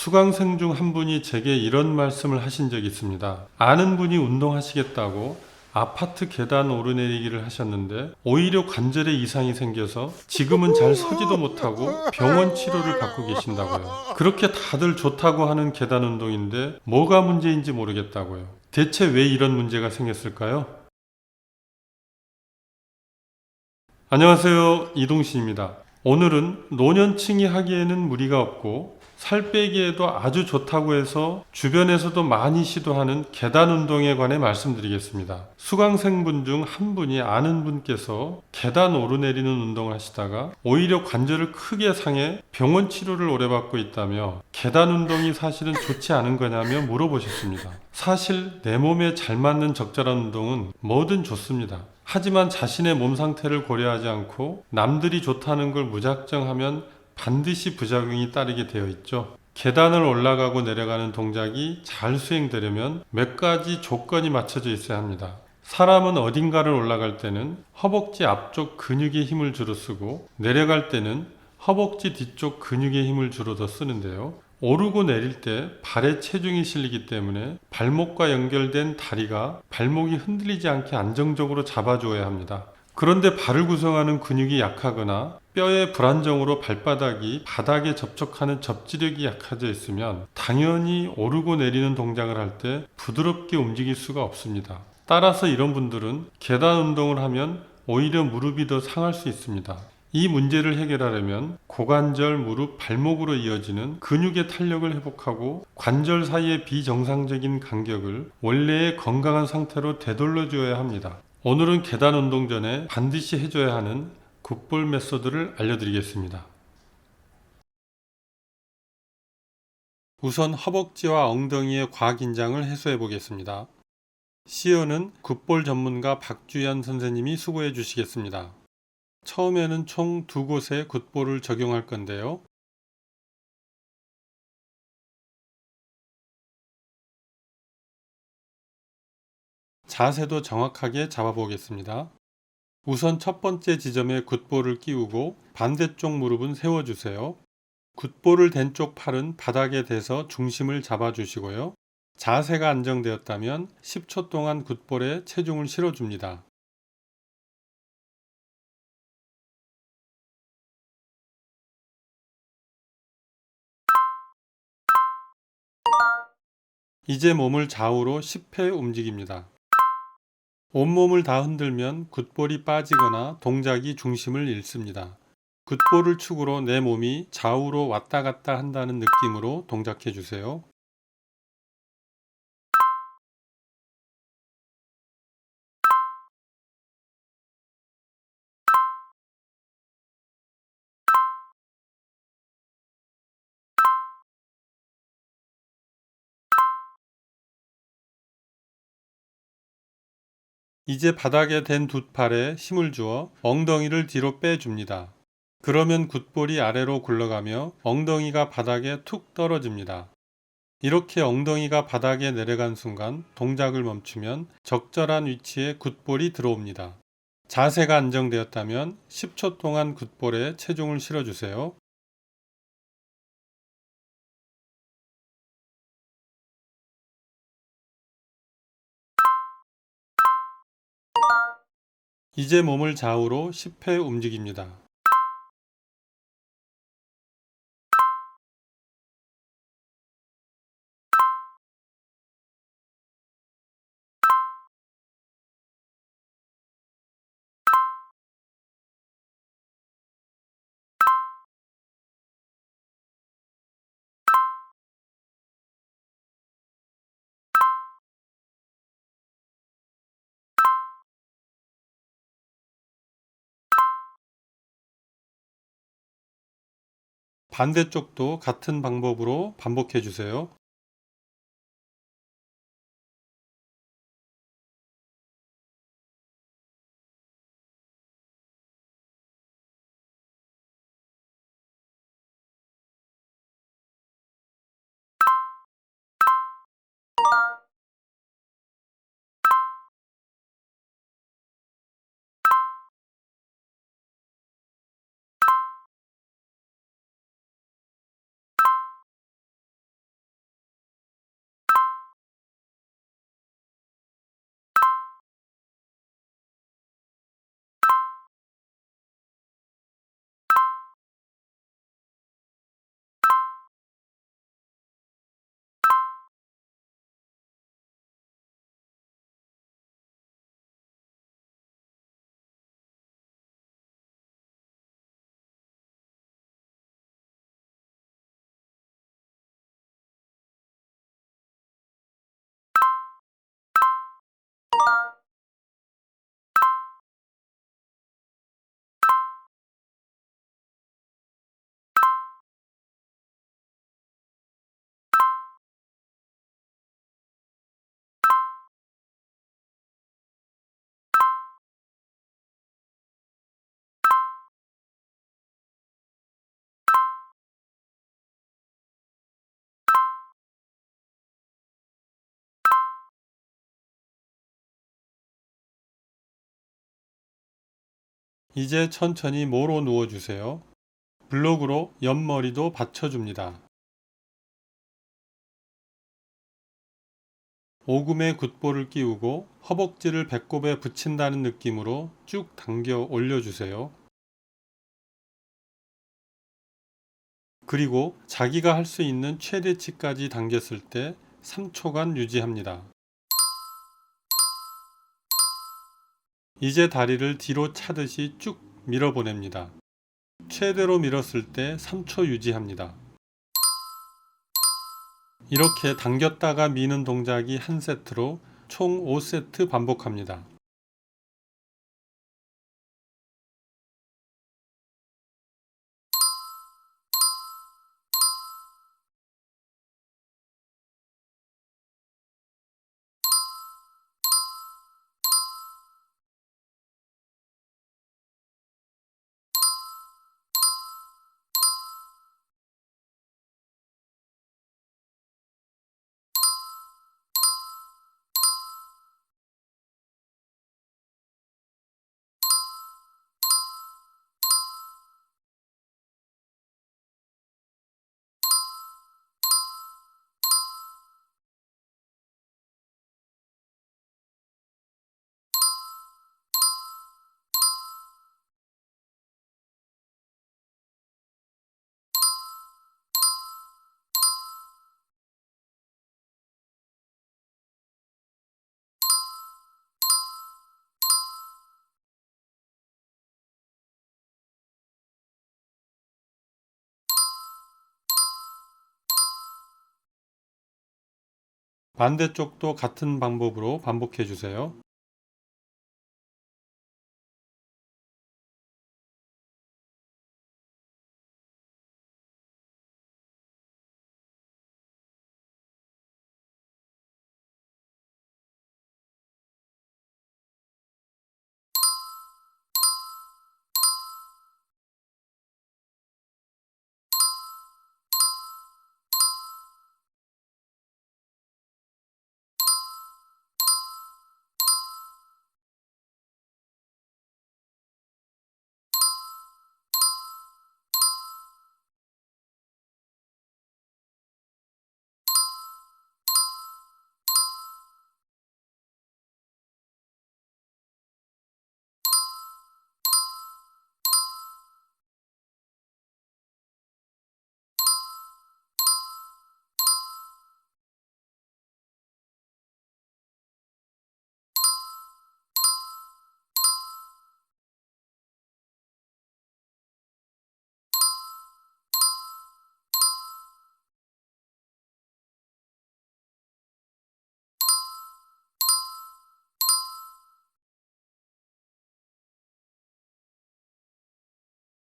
수강생 중 한 분이 제게 이런 말씀을 하신 적이 있습니다. 아는 분이 운동하시겠다고 아파트 계단 오르내리기를 하셨는데 오히려 관절에 이상이 생겨서 지금은 잘 서지도 못하고 병원 치료를 받고 계신다고요. 그렇게 다들 좋다고 하는 계단 운동인데 뭐가 문제인지 모르겠다고요. 대체 왜 이런 문제가 생겼을까요? 안녕하세요. 이동신입니다. 오늘은 노년층이 하기에는 무리가 없고 살 빼기에도 아주 좋다고 해서 주변에서도 많이 시도하는 계단 운동에 관해 말씀드리겠습니다. 수강생분 중 한 분이 아는 분께서 계단 오르내리는 운동을 하시다가 오히려 관절을 크게 상해 병원 치료를 오래 받고 있다며 계단 운동이 사실은 좋지 않은 거냐며 물어보셨습니다. 사실 내 몸에 잘 맞는 적절한 운동은 뭐든 좋습니다. 하지만 자신의 몸 상태를 고려하지 않고 남들이 좋다는 걸 무작정 하면 반드시 부작용이 따르게 되어 있죠. 계단을 올라가고 내려가는 동작이 잘 수행되려면 몇 가지 조건이 맞춰져 있어야 합니다. 사람은 어딘가를 올라갈 때는 허벅지 앞쪽 근육의 힘을 주로 쓰고 내려갈 때는 허벅지 뒤쪽 근육의 힘을 주로 더 쓰는데요. 오르고 내릴 때 발에 체중이 실리기 때문에 발목과 연결된 다리가 발목이 흔들리지 않게 안정적으로 잡아주어야 합니다. 그런데 발을 구성하는 근육이 약하거나 뼈의 불안정으로 발바닥이 바닥에 접촉하는 접지력이 약해져 있으면 당연히 오르고 내리는 동작을 할 때 부드럽게 움직일 수가 없습니다. 따라서 이런 분들은 계단 운동을 하면 오히려 무릎이 더 상할 수 있습니다. 이 문제를 해결하려면 고관절, 무릎, 발목으로 이어지는 근육의 탄력을 회복하고 관절 사이의 비정상적인 간격을 원래의 건강한 상태로 되돌려 줘야 합니다. 오늘은 계단 운동 전에 반드시 해줘야 하는 굿볼 메소드를 알려드리겠습니다. 우선 허벅지와 엉덩이의 과긴장을 해소해 보겠습니다. 시연은 굿볼 전문가 박주연 선생님이 수고해 주시겠습니다. 처음에는 총 2곳에 굿볼을 적용할 건데요. 자세도 정확하게 잡아보겠습니다. 우선 첫 번째 지점에 굿볼을 끼우고 반대쪽 무릎은 세워주세요. 굿볼을 댄 쪽 팔은 바닥에 대서 중심을 잡아주시고요. 자세가 안정되었다면 10초 동안 굿볼에 체중을 실어줍니다. 이제 몸을 좌우로 10회 움직입니다. 온몸을 다 흔들면 굿볼이 빠지거나 동작이 중심을 잃습니다. 굿볼을 축으로 내 몸이 좌우로 왔다 갔다 한다는 느낌으로 동작해 주세요. 이제 바닥에 댄 두 팔에 힘을 주어 엉덩이를 뒤로 빼줍니다. 그러면 굿볼이 아래로 굴러가며 엉덩이가 바닥에 툭 떨어집니다. 이렇게 엉덩이가 바닥에 내려간 순간 동작을 멈추면 적절한 위치에 굿볼이 들어옵니다. 자세가 안정되었다면 10초 동안 굿볼에 체중을 실어주세요. 이제 몸을 좌우로 10회 움직입니다. 반대쪽도 같은 방법으로 반복해 주세요. 이제 천천히 모로 누워주세요. 블록으로 옆머리도 받쳐줍니다. 오금에 굿볼을 끼우고 허벅지를 배꼽에 붙인다는 느낌으로 쭉 당겨 올려주세요. 그리고 자기가 할 수 있는 최대치까지 당겼을 때 3초간 유지합니다. 이제 다리를 뒤로 차듯이 쭉 밀어보냅니다. 최대로 밀었을 때 3초 유지합니다. 이렇게 당겼다가 미는 동작이 한 세트로 총 5세트 반복합니다. 반대쪽도 같은 방법으로 반복해 주세요.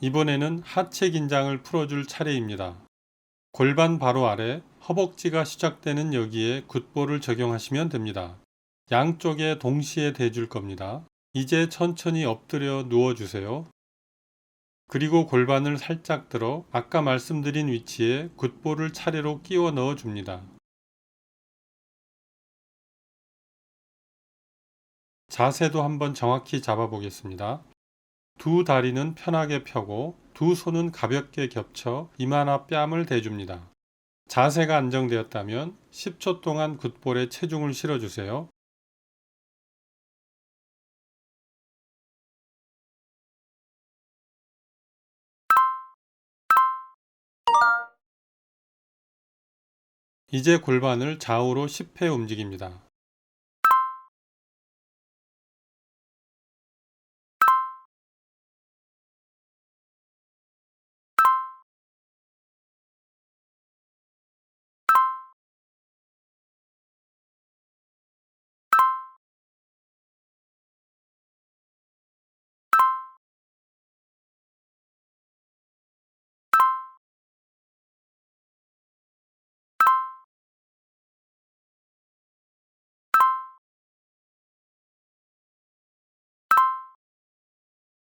이번에는 하체 긴장을 풀어줄 차례입니다. 골반 바로 아래 허벅지가 시작되는 여기에 굿볼을 적용하시면 됩니다. 양쪽에 동시에 대줄 겁니다. 이제 천천히 엎드려 누워주세요. 그리고 골반을 살짝 들어 아까 말씀드린 위치에 굿볼을 차례로 끼워 넣어 줍니다. 자세도 한번 정확히 잡아 보겠습니다. 두 다리는 편하게 펴고 두 손은 가볍게 겹쳐 이마나 뺨을 대줍니다. 자세가 안정되었다면 10초 동안 굿볼에 체중을 실어주세요. 이제 골반을 좌우로 10회 움직입니다.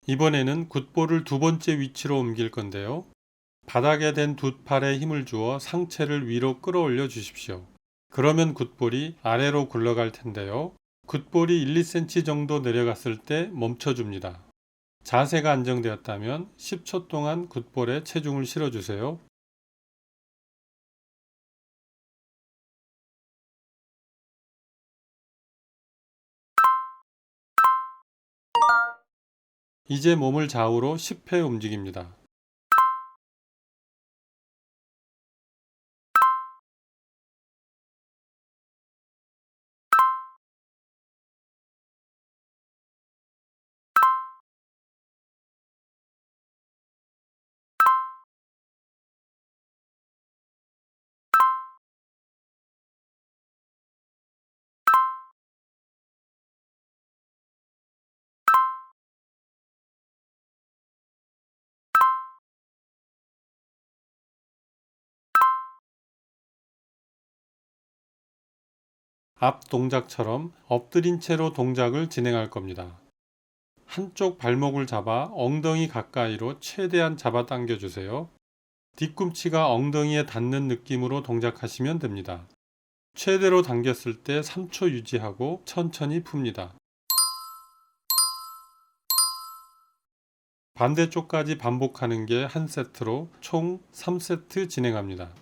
이번에는 굿볼을 두 번째 위치로 옮길 건데요. 바닥에 댄 두 팔에 힘을 주어 상체를 위로 끌어올려 주십시오. 그러면 굿볼이 아래로 굴러갈 텐데요. 굿볼이 1, 2cm 정도 내려갔을 때 멈춰줍니다. 자세가 안정되었다면 10초 동안 굿볼에 체중을 실어주세요. 이제 몸을 좌우로 10회 움직입니다. 앞 동작처럼 엎드린 채로 동작을 진행할 겁니다. 한쪽 발목을 잡아 엉덩이 가까이로 최대한 잡아당겨 주세요. 뒤꿈치가 엉덩이에 닿는 느낌으로 동작하시면 됩니다. 최대로 당겼을 때 3초 유지하고 천천히 풉니다. 반대쪽까지 반복하는 게 한 세트로 총 3세트 진행합니다.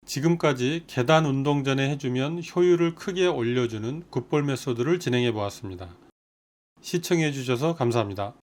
지금까지 계단 운동 전에 해주면 효율을 크게 올려주는 굿볼 메소드를 진행해 보았습니다. 시청해 주셔서 감사합니다.